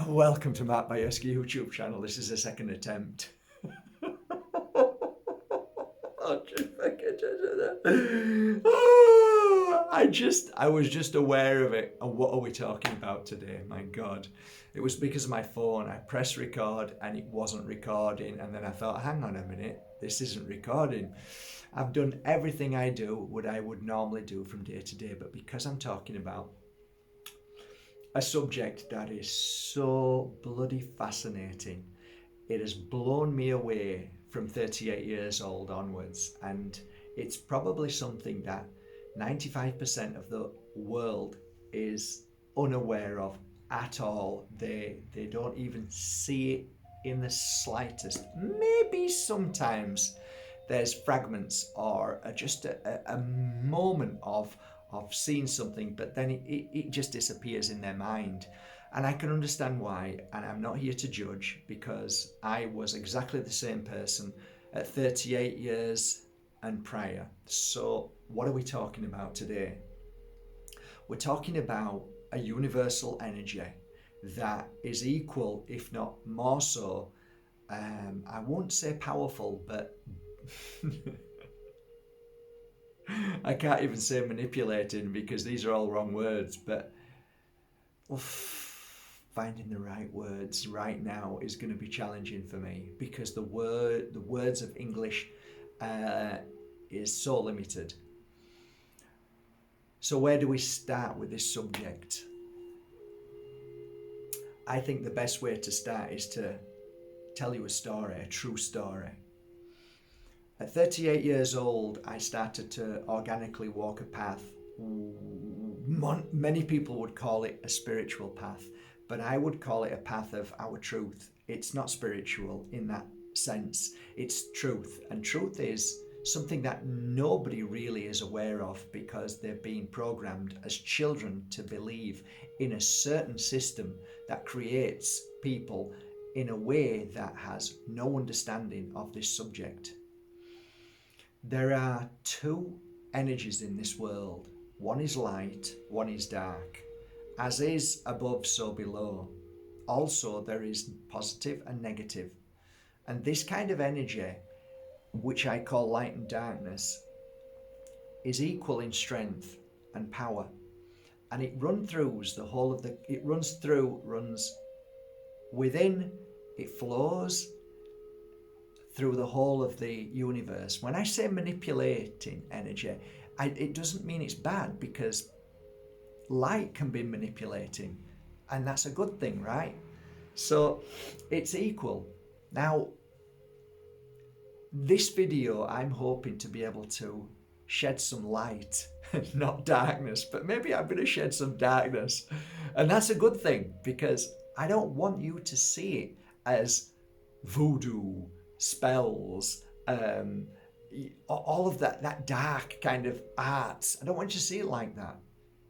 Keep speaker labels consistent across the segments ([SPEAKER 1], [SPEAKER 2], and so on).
[SPEAKER 1] Welcome to Mark Bajerski YouTube channel. This is a second attempt. I was just aware of it. And what are we talking about today? My God. It was because of my phone. I pressed record and it wasn't recording. And then I thought, hang on a minute, this isn't recording. I've done everything I do, what I would normally do from day to day. But because I'm talking about a subject that is so bloody fascinating, it has blown me away from 38 years old onwards, and it's probably something that 95% of the world is unaware of at all. They don't even see it in the slightest. Maybe sometimes there's fragments or just a moment of seeing something, but then it just disappears in their mind. And I can understand why, and I'm not here to judge because I was exactly the same person at 38 years and prior. So, what are we talking about today? We're talking about a universal energy that is equal, if not more so. I won't say powerful, but I can't even say manipulating because these are all wrong words, but finding the right words right now is going to be challenging for me because the words of English is so limited. So where do we start with this subject? I think the best way to start is to tell you a story, a true story. At 38 years old, I started to organically walk a path. Many people would call it a spiritual path, but I would call it a path of our truth. It's not spiritual in that sense. It's truth. And truth is something that nobody really is aware of because they're being programmed as children to believe in a certain system that creates people in a way that has no understanding of this subject. There are two energies in this world. One is light, one is dark. As is above, so below. Also, there is positive and negative. And this kind of energy, which I call light and darkness, is equal in strength and power. And it runs within, it flows through the whole of the universe. When I say manipulating energy, it doesn't mean it's bad, because light can be manipulating, and that's a good thing, right? So it's equal. Now, this video, I'm hoping to be able to shed some light, not darkness, but maybe I'm going to shed some darkness. And that's a good thing, because I don't want you to see it as voodoo, spells, all of that dark kind of art. I don't want you to see it like that.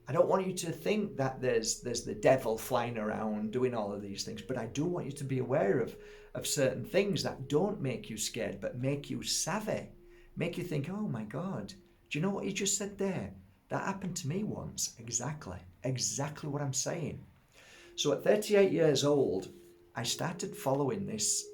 [SPEAKER 1] I don't want you to think that there's the devil flying around doing all of these things, but I do want you to be aware of certain things that don't make you scared, but make you savvy, make you think, oh my God, do you know what you just said there? That happened to me once. Exactly what I'm saying. So at 38 years old, I started following this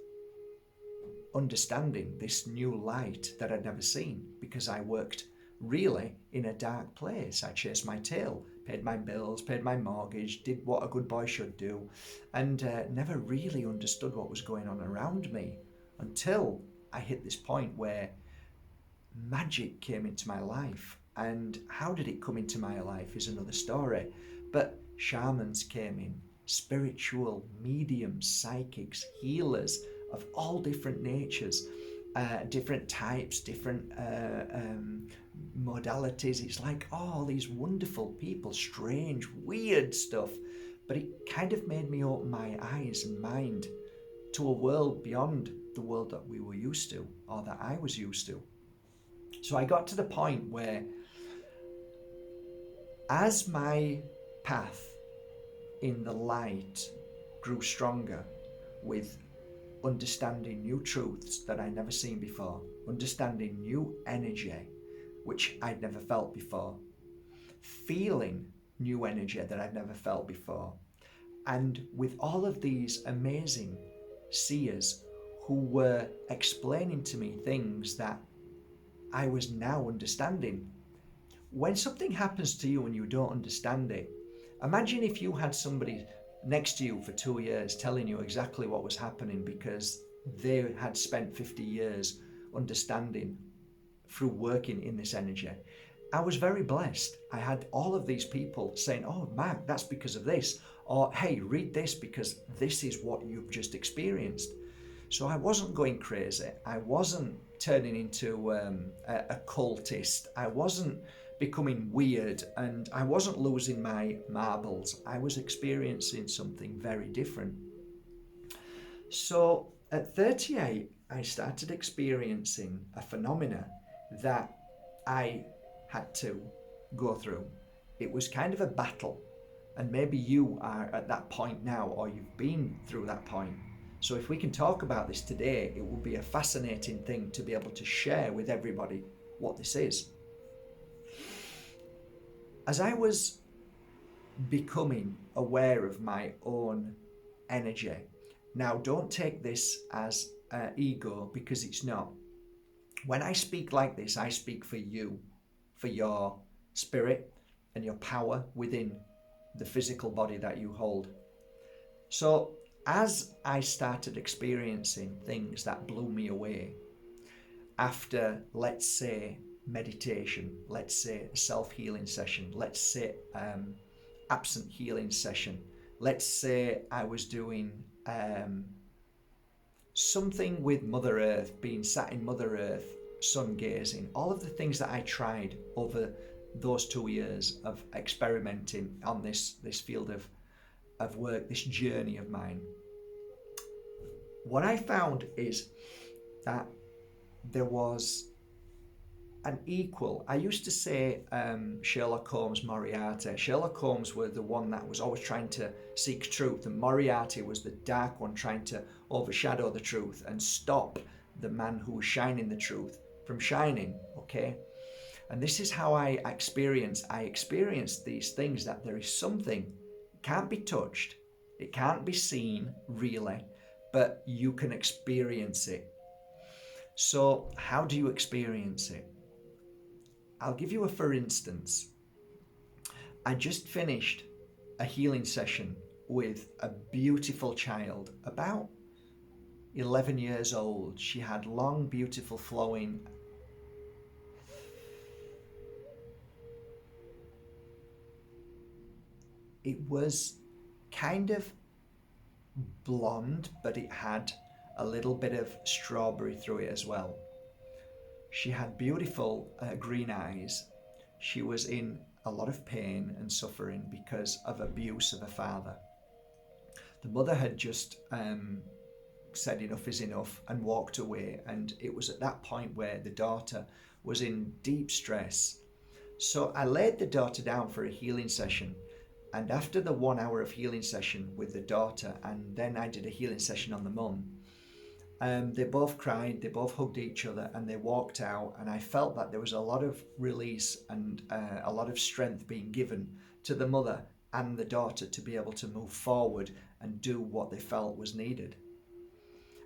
[SPEAKER 1] understanding, this new light that I'd never seen, because I worked really in a dark place. I chased my tail, paid my bills, paid my mortgage, did what a good boy should do, and never really understood what was going on around me until I hit this point where magic came into my life. And how did it come into my life is another story. But shamans came in, spiritual mediums, psychics, healers of all different natures, different types, different modalities. It's like all these wonderful people, strange, weird stuff. But it kind of made me open my eyes and mind to a world beyond the world that we were used to, or that I was used to. So I got to the point where, as my path in the light grew stronger, with understanding new truths that I'd never seen before, understanding new energy which I'd never felt before, feeling new energy that I'd never felt before, And with all of these amazing seers who were explaining to me things that I was now understanding. When something happens to you and you don't understand it, imagine if you had somebody next to you for 2 years telling you exactly what was happening because they had spent 50 years understanding through working in this energy. I was very blessed. I had all of these people saying, oh, Mark, that's because of this. Or, hey, read this because this is what you've just experienced. So I wasn't going crazy. I wasn't turning into a cultist. I wasn't becoming weird, and I wasn't losing my marbles. I was experiencing something very different. So at 38, I started experiencing a phenomena that I had to go through. It was kind of a battle, and maybe you are at that point now, or you've been through that point. So if we can talk about this today, it will be a fascinating thing to be able to share with everybody what this is. As I was becoming aware of my own energy, now don't take this as ego, because it's not. When I speak like this, I speak for you, for your spirit and your power within the physical body that you hold. So as I started experiencing things that blew me away, after, let's say, meditation, let's say a self-healing session, let's say absent healing session, let's say I was doing something with Mother Earth, being sat in Mother Earth, sun gazing, all of the things that I tried over those 2 years of experimenting on this field of work, this journey of mine. What I found is that there was an equal. I used to say Sherlock Holmes, Moriarty. Sherlock Holmes was the one that was always trying to seek truth, and Moriarty was the dark one trying to overshadow the truth and stop the man who was shining the truth from shining, okay? And this is how I experienced these things, that there is something, it can't be touched, it can't be seen really, but you can experience it. So how do you experience it? I'll give you a for instance. I just finished a healing session with a beautiful child, about 11 years old. She had long, beautiful, flowing. It was kind of blonde, but it had a little bit of strawberry through it as well. She had beautiful green eyes. She was in a lot of pain and suffering because of abuse of a father. The mother had just said enough is enough and walked away, and it was at that point where the daughter was in deep stress. So I laid the daughter down for a healing session, and after the 1 hour of healing session with the daughter, and then I did a healing session on the mum, they both cried, they both hugged each other, and they walked out, and I felt that there was a lot of release and a lot of strength being given to the mother and the daughter to be able to move forward and do what they felt was needed.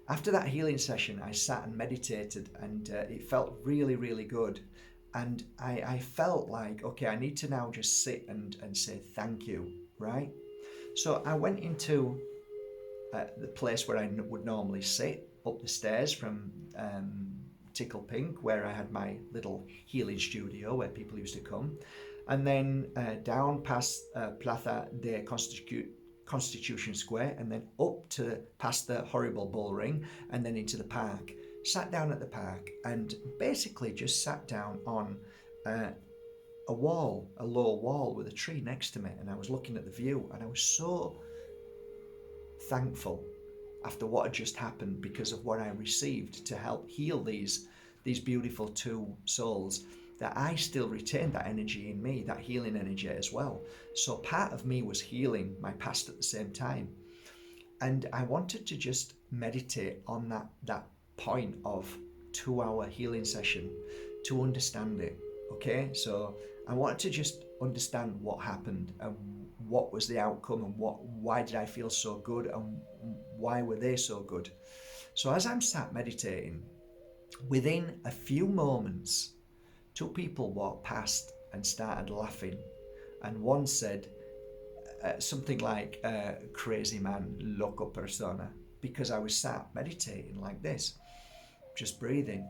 [SPEAKER 1] After that healing session, I sat and meditated, and it felt really, really good. And I felt like, okay, I need to now just sit and say thank you, right? So I went into the place where I would normally sit, up the stairs from Tickle Pink, where I had my little healing studio where people used to come, and then down past Plaza de Constitution Square, and then up to past the horrible bull ring, and then into the park. Sat down at the park and basically just sat down on a wall, a low wall with a tree next to me, and I was looking at the view, and I was so thankful after what had just happened because of what I received to help heal these beautiful two souls, that I still retained that energy in me, that healing energy as well. So part of me was healing my past at the same time. And I wanted to just meditate on that point of 2 hour healing session to understand it. Okay, so I wanted to just understand what happened and what was the outcome and why did I feel so good and why were they so good. So as I'm sat meditating, within a few moments, two people walked past and started laughing, and one said something like crazy man, loco persona, because I was sat meditating like this, just breathing.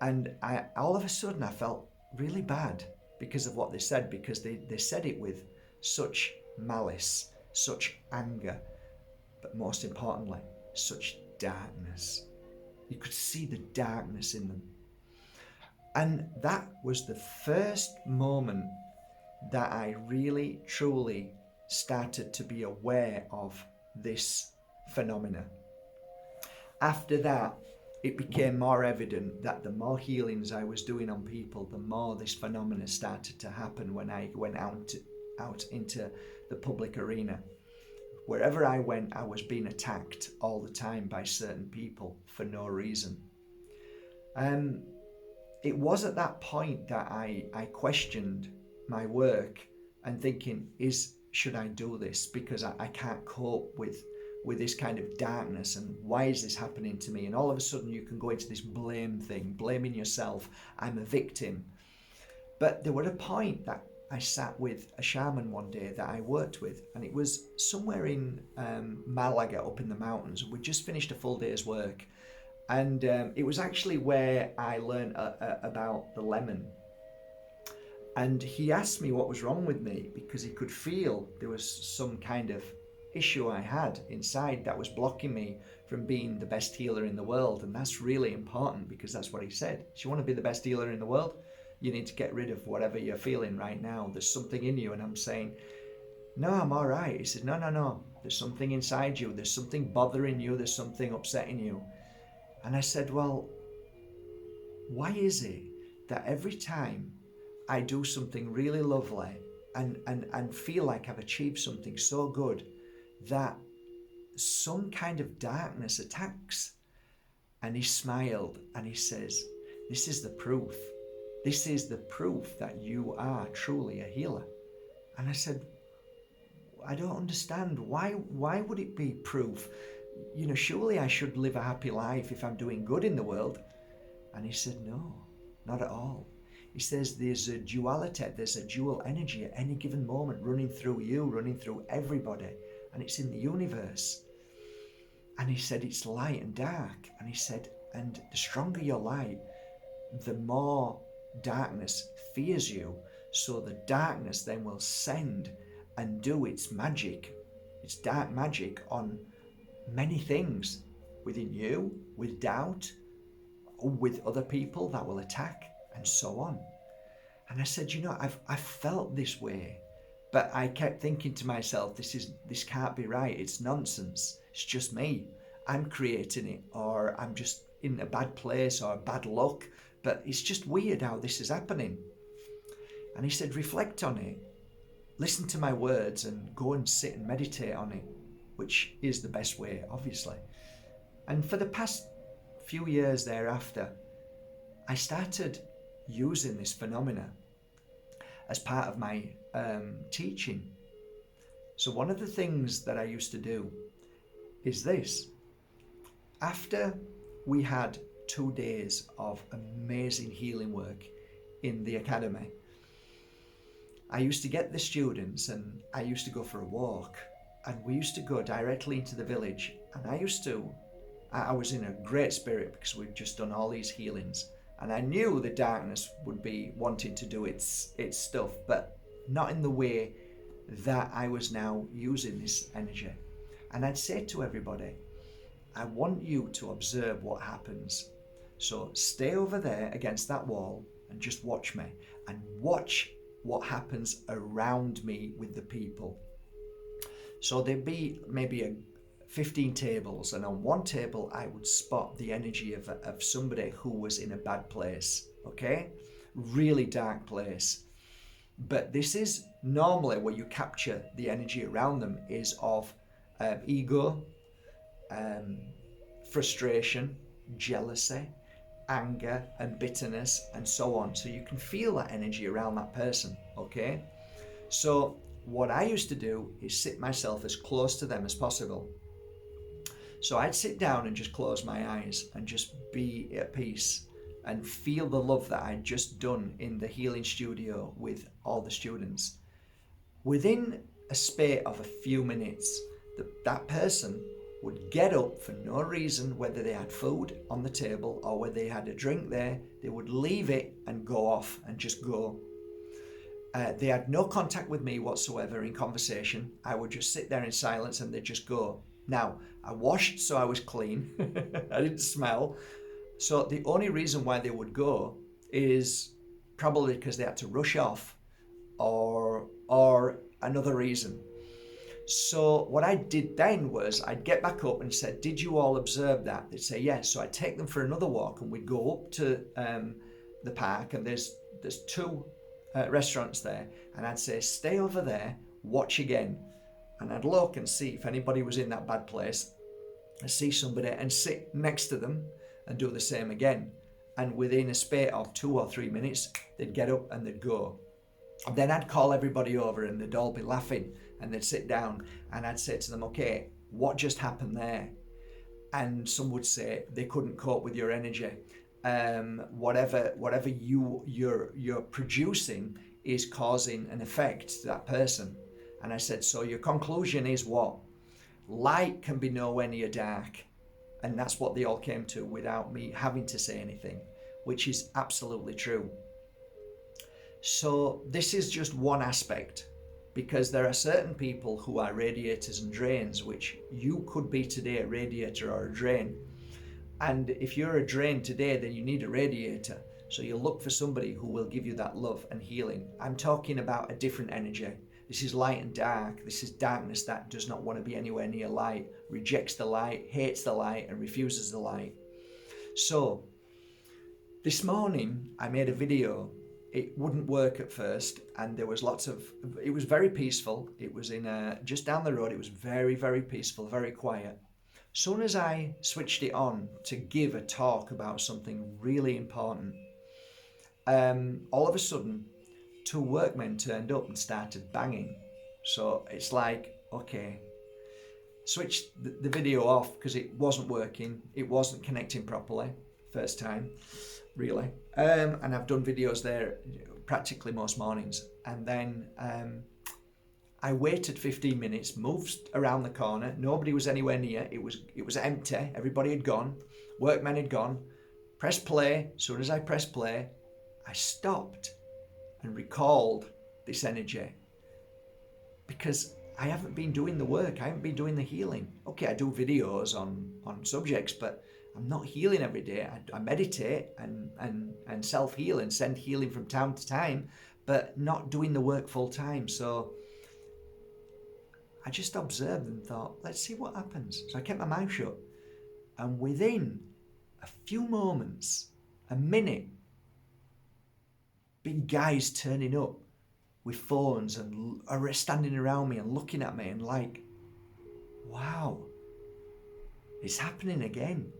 [SPEAKER 1] And all of a sudden I felt really bad because of what they said, because they said it with such malice, such anger, but most importantly, such darkness. You could see the darkness in them. And that was the first moment that I really, truly started to be aware of this phenomena. After that, it became more evident that the more healings I was doing on people, the more this phenomena started to happen when I went out into the public arena. Wherever I went, I was being attacked all the time by certain people for no reason. It was at that point that I questioned my work and thinking, should I do this? Because I can't cope with this kind of darkness, and why is this happening to me? And all of a sudden you can go into this blame thing, blaming yourself. I'm a victim. But there was a point that I sat with a shaman one day that I worked with, and it was somewhere in Malaga up in the mountains. We just finished a full day's work, and it was actually where I learned about the lemon. And he asked me what was wrong with me, because he could feel there was some kind of issue I had inside that was blocking me from being the best healer in the world. And that's really important, because that's what he said. If you want to be the best healer in the world, you need to get rid of whatever you're feeling right now. There's something in you. And I'm saying, no, I'm all right. He said, no. There's something inside you. There's something bothering you. There's something upsetting you. And I said, well, why is it that every time I do something really lovely and feel like I've achieved something so good, that some kind of darkness attacks? And he smiled and he says, this is the proof. This is the proof that you are truly a healer. And I said, I don't understand. Why would it be proof? Surely I should live a happy life if I'm doing good in the world. And he said, no, not at all. He says there's a duality, there's a dual energy at any given moment running through you, running through everybody, and it's in the universe. And he said it's light and dark. And he said, and the stronger your light, the more darkness fears you. So the darkness then will send and do its magic, its dark magic on many things within you, with doubt, with other people that will attack, and so on. And I said, I've felt this way, but I kept thinking to myself, this can't be right. It's nonsense. It's just me. I'm creating it, or I'm just in a bad place or bad luck, but it's just weird how this is happening. And he said, reflect on it, listen to my words, and go and sit and meditate on it, which is the best way, obviously. And for the past few years thereafter, I started using this phenomena as part of my teaching. So one of the things that I used to do is this. After we had 2 days of amazing healing work in the academy, I used to get the students and I used to go for a walk, and we used to go directly into the village, and I was in a great spirit because we'd just done all these healings, and I knew the darkness would be wanting to do its stuff, but not in the way that I was now using this energy. And I'd say to everybody, I want you to observe what happens. So stay over there against that wall and just watch me, and watch what happens around me with the people. So there'd be maybe 15 tables, and on one table I would spot the energy of somebody who was in a bad place, okay? Really dark place. But this is normally where you capture the energy around them is of ego, frustration, jealousy, anger and bitterness, and so on. So you can feel that energy around that person, okay? So what I used to do is sit myself as close to them as possible. So I'd sit down and just close my eyes and just be at peace and feel the love that I'd just done in the healing studio with all the students. Within a space of a few minutes, that person would get up for no reason, whether they had food on the table or whether they had a drink there. They would leave it and go off and just go. They had no contact with me whatsoever in conversation. I would just sit there in silence and they'd just go. Now, I washed so I was clean. I didn't smell. So the only reason why they would go is probably because they had to rush off or another reason. So what I did then was I'd get back up and said, did you all observe that? They'd say yes. So I'd take them for another walk and we'd go up to the park, and there's two restaurants there, and I'd say, stay over there, watch again. And I'd look and see if anybody was in that bad place. I'd see somebody and sit next to them and do the same again. And within a space of 2 or 3 minutes, they'd get up and they'd go. And then I'd call everybody over and they'd all be laughing and they'd sit down and I'd say to them, okay, what just happened there? And some would say they couldn't cope with your energy. Whatever you're producing is causing an effect to that person. And I said, so your conclusion is what? Light can be nowhere near dark. And that's what they all came to without me having to say anything, which is absolutely true. So this is just one aspect, because there are certain people who are radiators and drains, which you could be today, a radiator or a drain. And if you're a drain today, then you need a radiator. So you look for somebody who will give you that love and healing. I'm talking about a different energy. This is light and dark. This is darkness that does not want to be anywhere near light, rejects the light, hates the light, and refuses the light. So this morning I made a video. It wouldn't work at first, and there was it was very peaceful. It was just down the road. It was very, very peaceful, very quiet. Soon as I switched it on to give a talk about something really important, all of a sudden, 2 workmen turned up and started banging. So it's like, okay, switched the video off because it wasn't working. It wasn't connecting properly, first time, really. And I've done videos there practically most mornings. And then I waited 15 minutes, moved around the corner. Nobody was anywhere near. It was empty. Everybody had gone. Workmen had gone. Pressed play. As soon as I pressed play, I stopped and recalled this energy, because I haven't been doing the work. I haven't been doing the healing. Okay, I do videos on subjects, but I'm not healing every day. I meditate and self-heal and send healing from time to time, but not doing the work full time. So I just observed and thought, let's see what happens. So I kept my mouth shut. And within a few moments, a minute, big guys turning up with phones and are standing around me and looking at me and like, wow, it's happening again.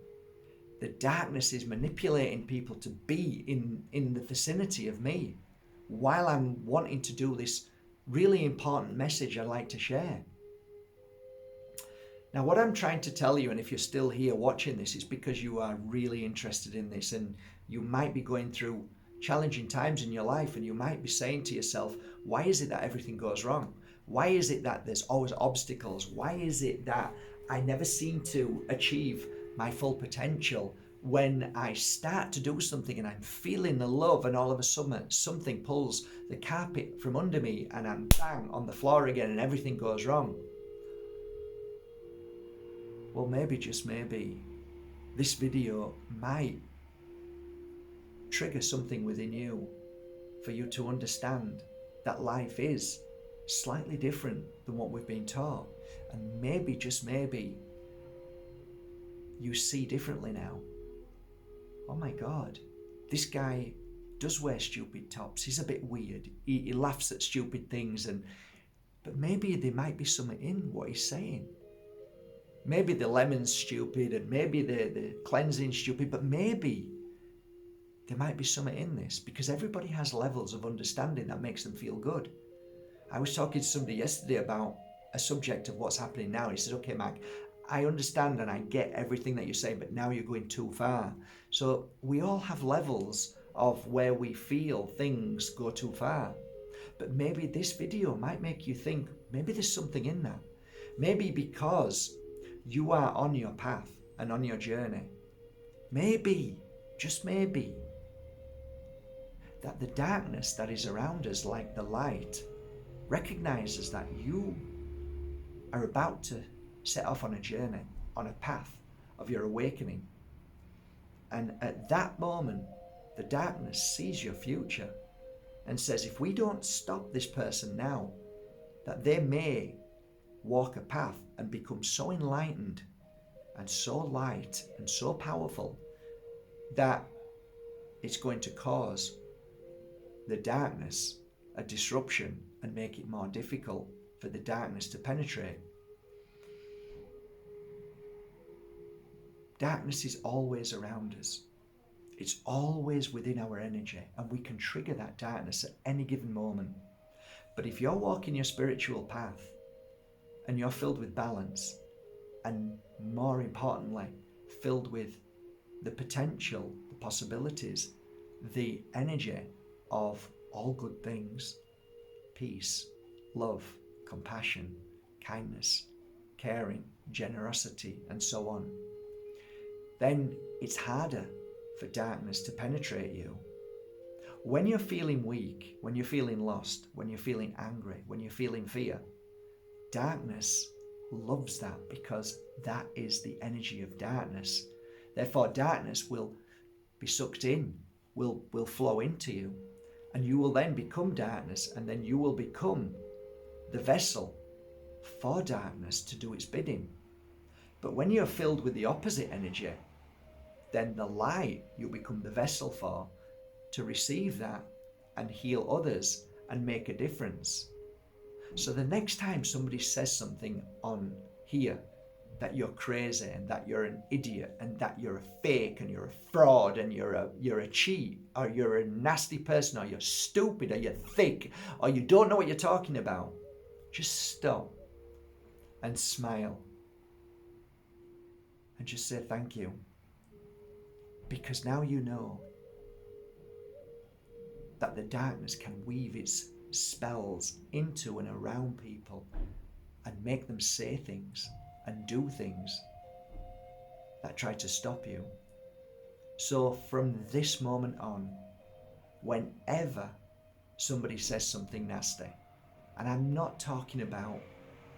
[SPEAKER 1] The darkness is manipulating people to be in the vicinity of me while I'm wanting to do this really important message I'd like to share. Now, what I'm trying to tell you, and if you're still here watching this, it's because you are really interested in this, and you might be going through challenging times in your life, and you might be saying to yourself, why is it that everything goes wrong? Why is it that there's always obstacles? Why is it that I never seem to achieve my full potential? When I start to do something and I'm feeling the love, and all of a sudden something pulls the carpet from under me and I'm bang on the floor again and everything goes wrong. Well, maybe, just maybe, this video might trigger something within you for you to understand that life is slightly different than what we've been taught. And maybe, just maybe, you see differently now. Oh my God, this guy does wear stupid tops. He's a bit weird. He laughs at stupid things, but maybe there might be something in what he's saying. Maybe the lemon's stupid, and maybe the cleansing's stupid, but maybe there might be something in this, because everybody has levels of understanding that makes them feel good. I was talking to somebody yesterday about a subject of what's happening now. He said, okay, Mac, I understand and I get everything that you're saying, but now you're going too far. So we all have levels of where we feel things go too far. But maybe this video might make you think, maybe there's something in that. Maybe because you are on your path and on your journey, maybe, just maybe, that the darkness that is around us, like the light, recognizes that you are about to set off on a journey, on a path of your awakening. And at that moment, the darkness sees your future and says, if we don't stop this person now, that they may walk a path and become so enlightened and so light and so powerful that it's going to cause the darkness a disruption and make it more difficult for the darkness to penetrate. Darkness is always around us. It's always within our energy, and we can trigger that darkness at any given moment. But if you're walking your spiritual path and you're filled with balance, and more importantly, filled with the potential, the possibilities, the energy of all good things, peace, love, compassion, kindness, caring, generosity, and so on, then it's harder for darkness to penetrate you. When you're feeling weak, when you're feeling lost, when you're feeling angry, when you're feeling fear, darkness loves that because that is the energy of darkness. Therefore, darkness will be sucked in, will flow into you, and you will then become darkness, and then you will become the vessel for darkness to do its bidding. But when you're filled with the opposite energy, then the light you'll become the vessel for to receive that and heal others and make a difference. So the next time somebody says something on here that you're crazy and that you're an idiot and that you're a fake and you're a fraud and you're a cheat or you're a nasty person or you're stupid or you're thick or you don't know what you're talking about, just stop and smile and just say thank you. Because now you know that the darkness can weave its spells into and around people and make them say things and do things that try to stop you. So from this moment on, whenever somebody says something nasty, and I'm not talking about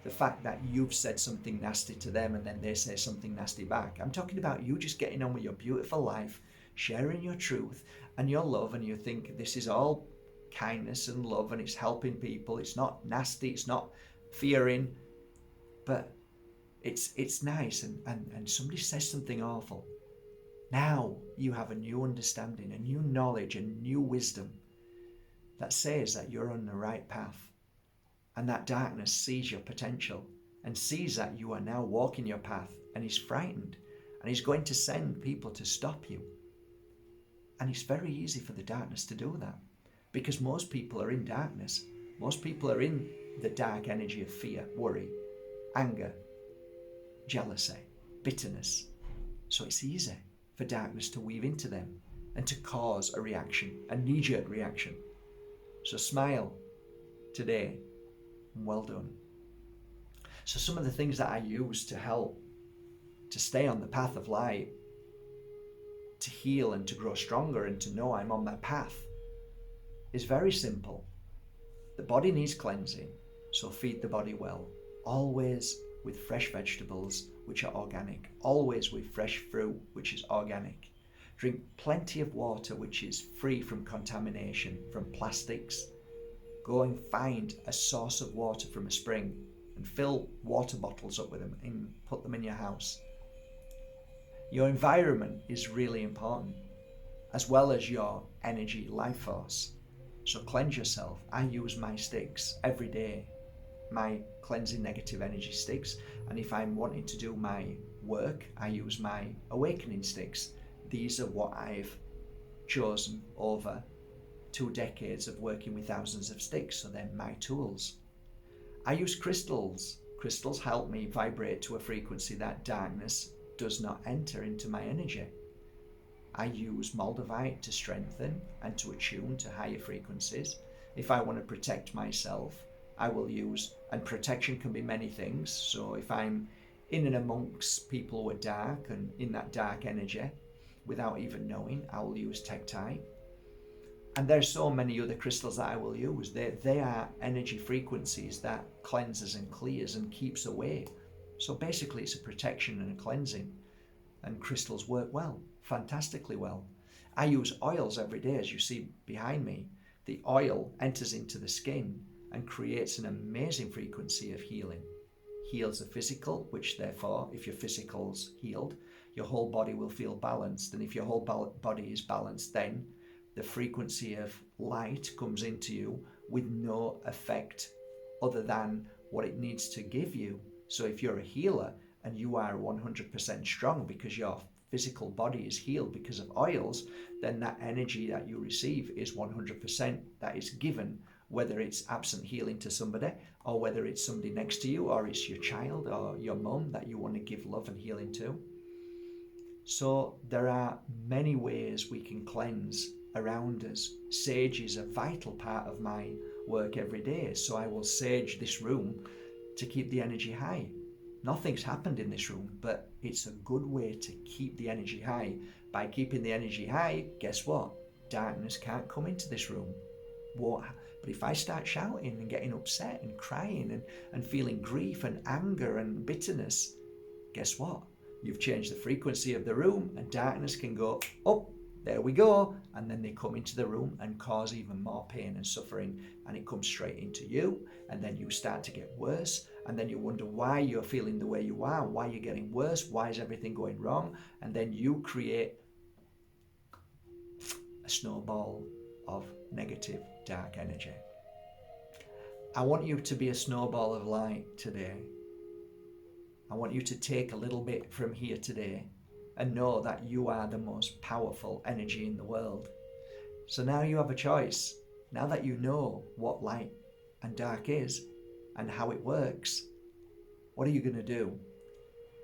[SPEAKER 1] the fact that you've said something nasty to them and then they say something nasty back. I'm talking about you just getting on with your beautiful life, sharing your truth and your love, and you think this is all kindness and love and it's helping people. It's not nasty, it's not fearing, but it's nice, and somebody says something awful. Now you have a new understanding, a new knowledge, a new wisdom that says that you're on the right path. And that darkness sees your potential and sees that you are now walking your path, and is frightened, and he's going to send people to stop you. And it's very easy for the darkness to do that because most people are in darkness. Most people are in the dark energy of fear, worry, anger, jealousy, bitterness. So it's easy for darkness to weave into them and to cause a reaction, a knee-jerk reaction. So smile today. Well done. So some of the things that I use to help to stay on the path of light, to heal and to grow stronger and to know I'm on that path, is very simple. The body needs cleansing, so feed the body well. Always with fresh vegetables, which are organic. Always with fresh fruit, which is organic. Drink plenty of water, which is free from contamination, from plastics. Go and find a source of water from a spring and fill water bottles up with them and put them in your house. Your environment is really important, as well as your energy life force. So cleanse yourself. I use my sticks every day, my cleansing negative energy sticks. And if I'm wanting to do my work, I use my awakening sticks. These are what I've chosen over 2 decades of working with thousands of sticks, so they're my tools. I use crystals. Crystals help me vibrate to a frequency that darkness does not enter into my energy. I use moldavite to strengthen and to attune to higher frequencies. If I want to protect myself, I will use, and protection can be many things. So if I'm in and amongst people who are dark and in that dark energy, without even knowing, I will use tektite. And there's so many other crystals that I will use. They are energy frequencies that cleanses and clears and keeps away. So basically it's a protection and a cleansing. And crystals work well, fantastically well. I use oils every day, as you see behind me. The oil enters into the skin and creates an amazing frequency of healing. Heals the physical, which therefore, if your physical's healed, your whole body will feel balanced. And if your whole body is balanced, then the frequency of light comes into you with no effect other than what it needs to give you. So if you're a healer and you are 100% strong because your physical body is healed because of oils, then that energy that you receive is 100% that is given, whether it's absent healing to somebody or whether it's somebody next to you or it's your child or your mum that you want to give love and healing to. So there are many ways we can cleanse around us. Sage is a vital part of my work every day. So I will sage this room to keep the energy high. Nothing's happened in this room, but it's a good way to keep the energy high. By keeping the energy high, guess what? Darkness can't come into this room. But if I start shouting and getting upset and crying and feeling grief and anger and bitterness, guess what? You've changed the frequency of the room and darkness can go, oh, there we go. And then they come into the room and cause even more pain and suffering. And it comes straight into you. And then you start to get worse. And then you wonder why you're feeling the way you are, why you're getting worse, why is everything going wrong? And then you create a snowball of negative, dark energy. I want you to be a snowball of light today. I want you to take a little bit from here today and know that you are the most powerful energy in the world. So now you have a choice. Now that you know what light and dark is and how it works, what are you going to do?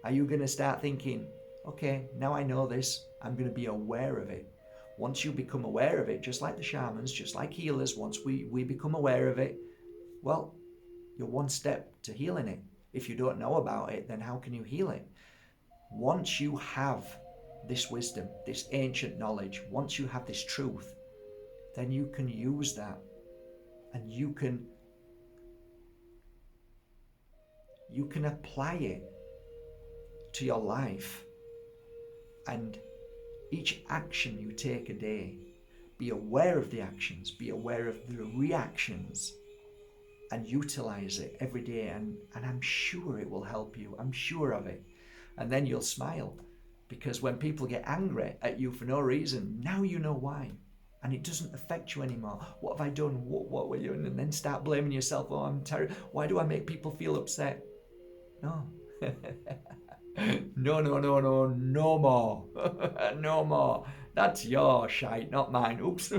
[SPEAKER 1] Are you going to start thinking, okay, now I know this, I'm going to be aware of it. Once you become aware of it, just like the shamans, just like healers, once we become aware of it, well, you're one step to healing it. If you don't know about it, then how can you heal it? Once you have this wisdom, this ancient knowledge, once you have this truth, then you can use that and you can apply it to your life. And each action you take a day, be aware of the actions, be aware of the reactions, and utilize it every day. And I'm sure it will help you. I'm sure of it. And then you'll smile, because when people get angry at you for no reason, now you know why. And it doesn't affect you anymore. What have I done? What were you? And then start blaming yourself. Oh, I'm terrible. Why do I make people feel upset? No. No more. No more. That's your shite, not mine. Oops.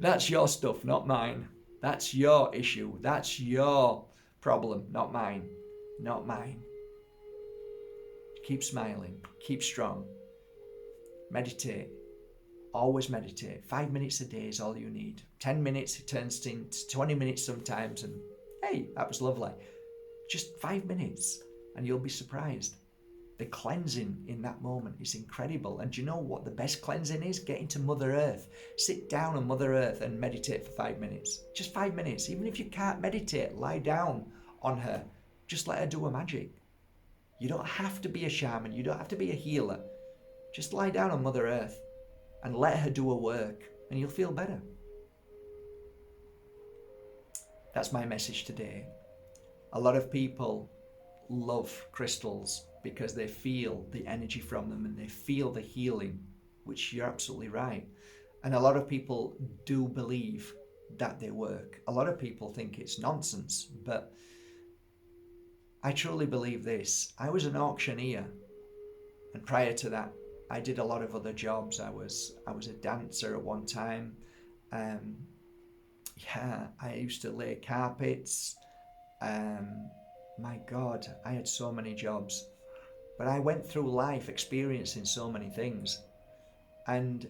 [SPEAKER 1] That's your stuff, not mine. That's your issue. That's your problem, not mine. Not mine. Keep smiling. Keep strong. Meditate. Always meditate. 5 minutes a day is all you need. 10 minutes, it turns into 20 minutes sometimes. And hey, that was lovely. Just 5 minutes and you'll be surprised. The cleansing in that moment is incredible. And do you know what the best cleansing is? Getting to Mother Earth. Sit down on Mother Earth and meditate for 5 minutes. Just 5 minutes. Even if you can't meditate, lie down on her. Just let her do her magic. You don't have to be a shaman. You don't have to be a healer. Just lie down on Mother Earth and let her do her work and you'll feel better. That's my message today. A lot of people love crystals because they feel the energy from them and they feel the healing, which you're absolutely right. And a lot of people do believe that they work. A lot of people think it's nonsense, but I truly believe this. I was an auctioneer, and prior to that, I did a lot of other jobs. I was a dancer at one time. I used to lay carpets. My God, I had so many jobs, but I went through life experiencing so many things. And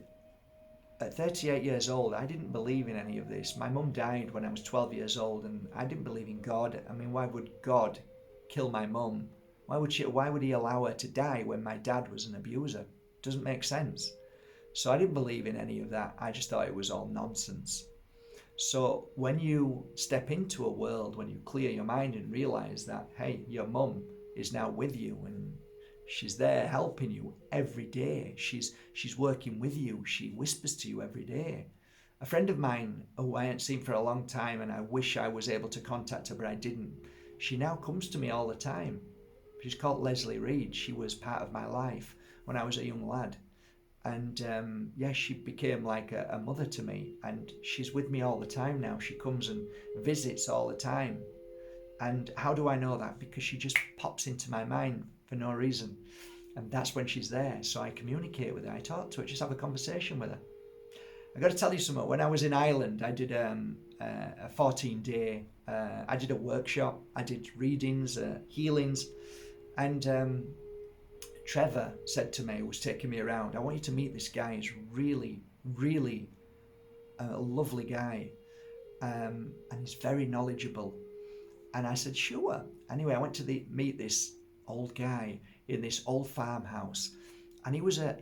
[SPEAKER 1] at 38 years old, I didn't believe in any of this. My mum died when I was 12 years old, and I didn't believe in God. I mean, why would God kill my mum? Why would he allow her to die when my dad was an abuser? It doesn't make sense. So I didn't believe in any of that. I just thought it was all nonsense. So when you step into a world, when you clear your mind and realize that, hey, your mum is now with you and she's there helping you every day. She's working with you. She whispers to you every day. A friend of mine who I hadn't seen for a long time, and I wish I was able to contact her, but I didn't. She now comes to me all the time. She's called Leslie Reed. She was part of my life when I was a young lad. And she became like a mother to me, and she's with me all the time now. She comes and visits all the time. And how do I know that? Because she just pops into my mind for no reason. And that's when she's there. So I communicate with her. I talk to her, just have a conversation with her. I got to tell you something. When I was in Ireland, I did a 14-day, I did a workshop. I did readings, healings. And Trevor said to me, who was taking me around, I want you to meet this guy. He's really, really a lovely guy. And he's very knowledgeable. And I said, sure. Anyway, I went to meet this old guy in this old farmhouse. And he was a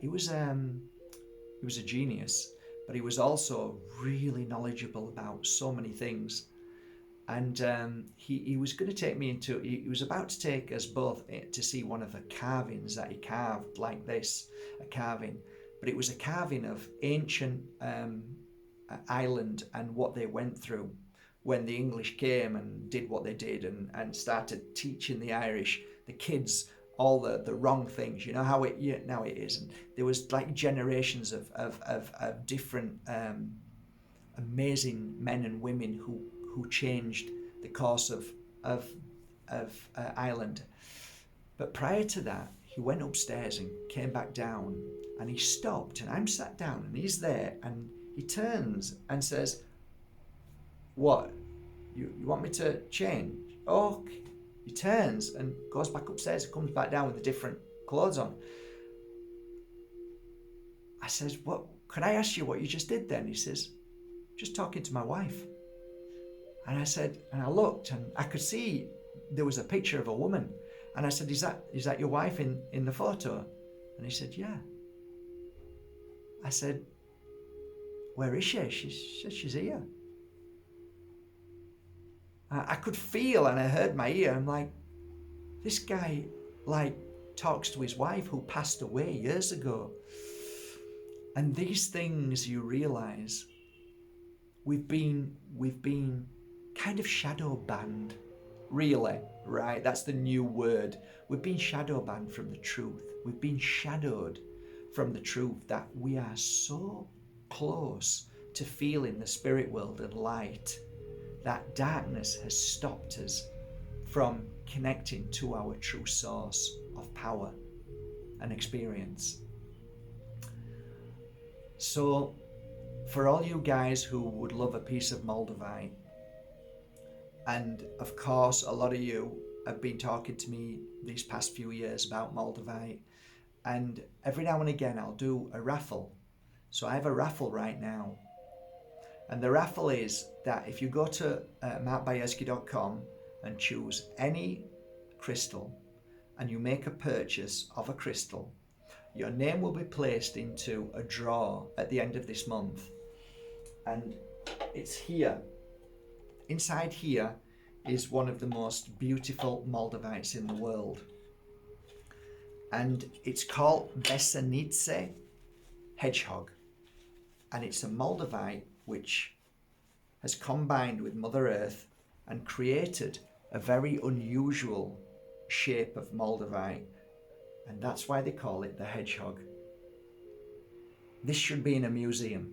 [SPEAKER 1] genius, but he was also really knowledgeable about so many things. And he was going to take me he was about to take us both to see one of the carvings that he carved like this, a carving. But it was a carving of ancient Ireland and what they went through when the English came and did what they did and started teaching the Irish, the kids, all the wrong things. You know how now it is. And there was like generations of different amazing men and women who changed the course of Ireland. But prior to that, he went upstairs and came back down, and he stopped, and I'm sat down, and he's there, and he turns and says, what, you want me to change? Oh, he turns and goes back upstairs and comes back down with the different clothes on. I says, what, can I ask you what you just did then? He says, just talking to my wife. And I said, and I looked, and I could see there was a picture of a woman. And I said, is that your wife in the photo? And he said, yeah. I said, where is she? She said, she's here. I could feel, and I heard my ear, I'm like, this guy like talks to his wife who passed away years ago. And these things you realize, we've been kind of shadow banned, really, right? That's the new word. We've been shadow banned from the truth. We've been shadowed from the truth that we are so close to feeling the spirit world and light that darkness has stopped us from connecting to our true source of power and experience. So for all you guys who would love a piece of Moldavite, and of course a lot of you have been talking to me these past few years about Moldavite, and every now and again I'll do a raffle. So I have a raffle right now, and the raffle is that if you go to markbajerski.com and choose any crystal and you make a purchase of a crystal, your name will be placed into a draw at the end of this month. And it's here. Inside here is one of the most beautiful Moldavites in the world. And it's called Bajerski hedgehog. And it's a Moldavite which has combined with Mother Earth and created a very unusual shape of Moldavite. And that's why they call it the hedgehog. This should be in a museum.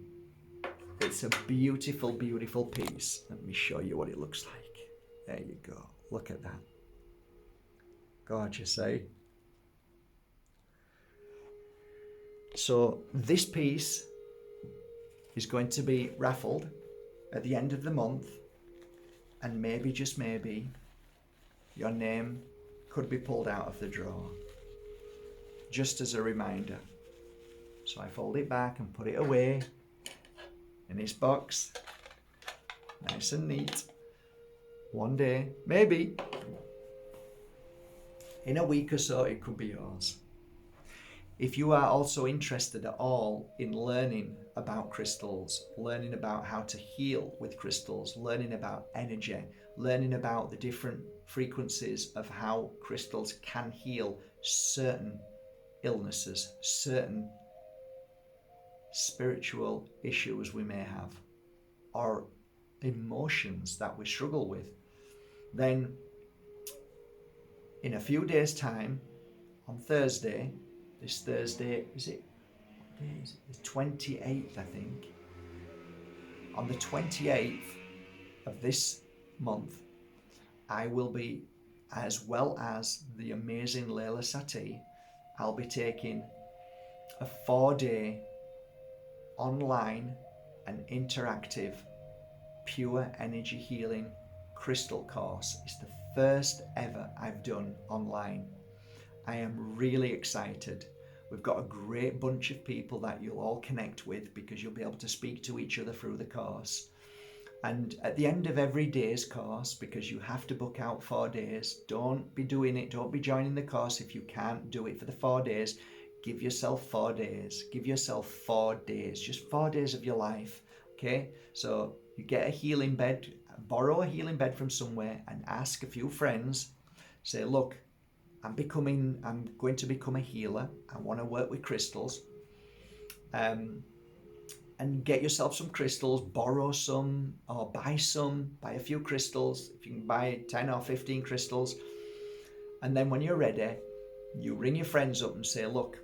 [SPEAKER 1] It's a beautiful, beautiful piece. Let me show you what it looks like. There you go. Look at that. Gorgeous, eh? So this piece is going to be raffled at the end of the month, and maybe, just maybe, your name could be pulled out of the drawer, just as a reminder. So I fold it back and put it away in its box, nice and neat. One day, maybe in a week or so, it could be yours. If you are also interested at all in learning about crystals, learning about how to heal with crystals, learning about energy, learning about the different frequencies of how crystals can heal certain illnesses, certain spiritual issues we may have, or emotions that we struggle with, then in a few days' time, on Thursday, this Thursday, is it? What day is it? The 28th, I think. On the 28th of this month, I will be, as well as the amazing Layla Satie, I'll be taking a 4-day online and interactive pure energy healing crystal course. It's the first ever I've done online. I am really excited. We've got a great bunch of people that you'll all connect with because you'll be able to speak to each other through the course. And at the end of every day's course, because you have to book out 4 days, don't be joining the course if you can't do it for the 4 days. Give yourself 4 days. Give yourself 4 days, just 4 days of your life. Okay? So you get a healing bed, borrow a healing bed from somewhere and ask a few friends. Say, look, I'm going to become a healer. I want to work with crystals. And get yourself some crystals, borrow some or buy a few crystals. If you can buy 10 or 15 crystals. And then when you're ready, you ring your friends up and say, look,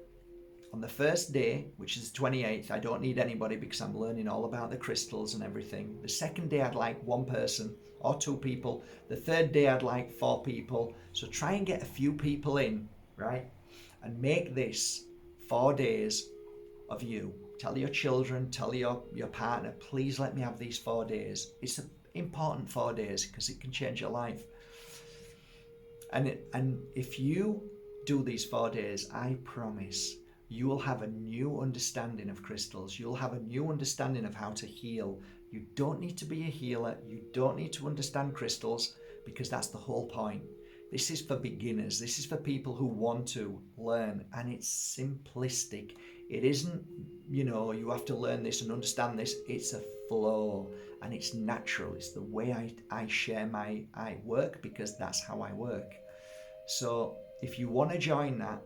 [SPEAKER 1] on the first day, which is the 28th, I don't need anybody because I'm learning all about the crystals and everything. The second day, I'd like 1 person or 2 people. The third day, I'd like 4 people. So try and get a few people in, right? And make this 4 days of you. Tell your children, tell your partner, please let me have these 4 days. It's an important 4 days because it can change your life. And if you do these 4 days, I promise you will have a new understanding of crystals. You'll have a new understanding of how to heal. You don't need to be a healer. You don't need to understand crystals because that's the whole point. This is for beginners. This is for people who want to learn, and it's simplistic. It isn't, you have to learn this and understand this. It's a flow and it's natural. It's the way I share I work because that's how I work. So if you want to join that,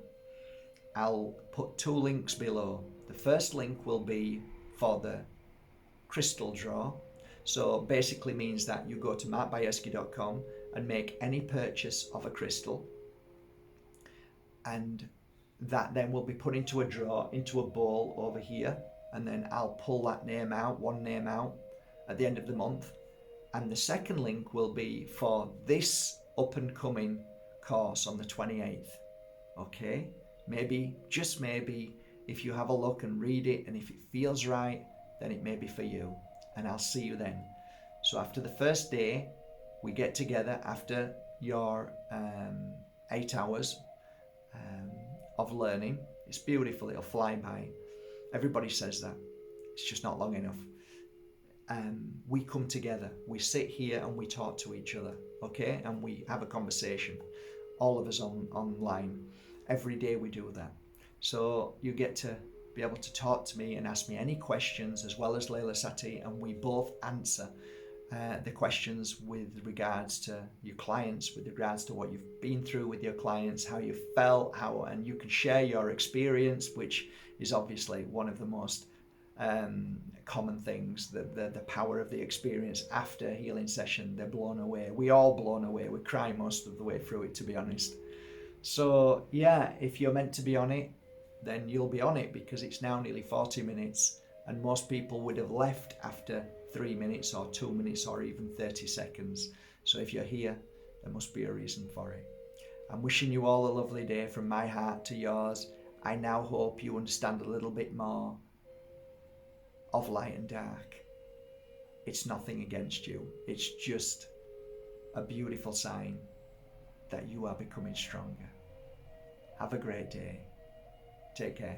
[SPEAKER 1] I'll put 2 links below. The first link will be for the crystal draw. So basically means that you go to markbajerski.com and make any purchase of a crystal, and that then will be put into a draw, into a bowl over here, and then I'll pull that name out, 1 name out at the end of the month. And the second link will be for this up and coming course on the 28th. Okay? Maybe, just maybe, if you have a look and read it, and if it feels right, then it may be for you. And I'll see you then. So after the first day, we get together after your 8 hours of learning. It's beautiful, it'll fly by. Everybody says that. It's just not long enough. We come together, we sit here and we talk to each other, okay? And we have a conversation, all of us online. Every day we do that. So you get to be able to talk to me and ask me any questions, as well as Layla Satie, and we both answer the questions with regards to your clients, with regards to what you've been through with your clients, how you felt, and you can share your experience, which is obviously one of the most common things, the power of the experience after a healing session. They're blown away. We all blown away. We cry most of the way through it, to be honest. So yeah, if you're meant to be on it, then you'll be on it, because it's now nearly 40 minutes and most people would have left after 3 minutes or 2 minutes or even 30 seconds. So if you're here, there must be a reason for it. I'm wishing you all a lovely day from my heart to yours. I now hope you understand a little bit more of light and dark. It's nothing against you. It's just a beautiful sign that you are becoming stronger. Have a great day. Take care.